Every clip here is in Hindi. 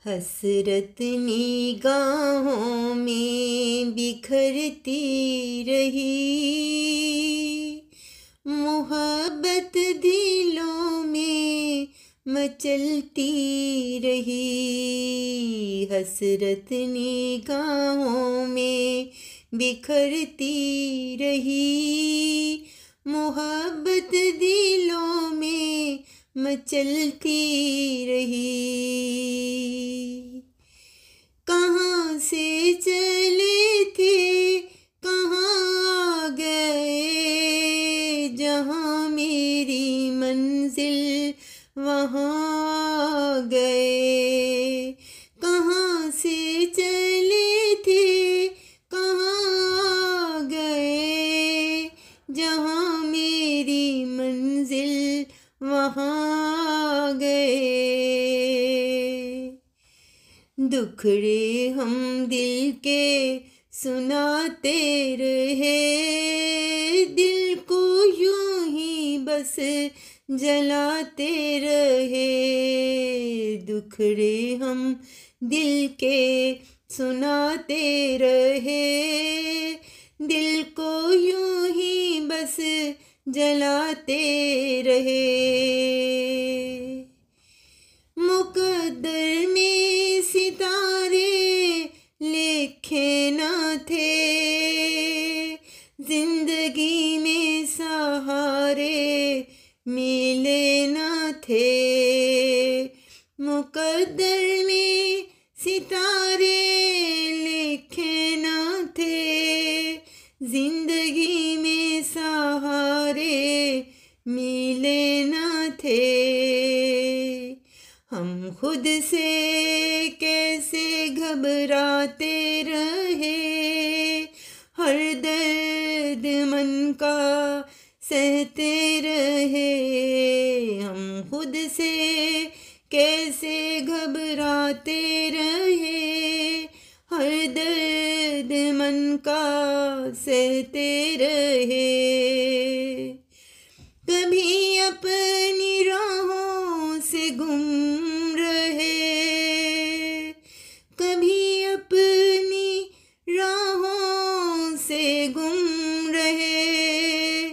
हसरत निगाहों में बिखरती रही, मोहब्बत दिलों में मचलती रही। हसरत निगाहों में बिखरती रही, मोहब्बत दिलों में मचलती रही। कहाँ से चले थे कहाँ आ गए, जहाँ मेरी मंजिल वहाँ आ गए। कहाँ से चले थे कहाँ आ गए, जहाँ मेरी मंजिल वहाँ आ गए। दुखड़े हम दिल के सुनाते रहे, दिल को यूं ही बस जलाते रहे। दुखड़े हम दिल के सुनाते रहे, दिल को यूं ही बस जलाते रहे। मुकद्दर में सितारे लिखे न थे, जिंदगी में सहारे मिले न थे। मुकद्दर में सितारे लिखे न थे, जिंदगी में सहारे मिले न थे। हम खुद से कैसे घबराते रहे, हर दर्द मन का सहते रहे। हम खुद से कैसे घबराते रहे, हर दर्द मन का सहते रहे। कभी अपनी राहों से गुम रहे, कभी अपनी राहों से गुम रहे।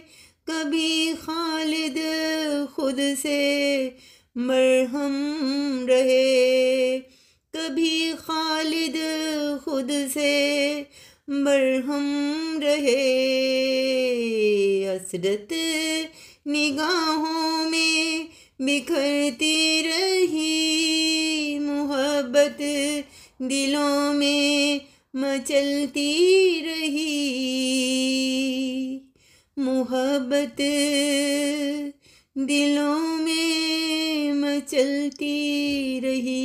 कभी खालिद खुद से मरहम रहे, कभी खालिद खुद से मरहम रहे। हसरत निगाहों में बिखरती रही, मोहब्बत दिलों में मचलती रही। मोहब्बत दिलों में मचलती रही।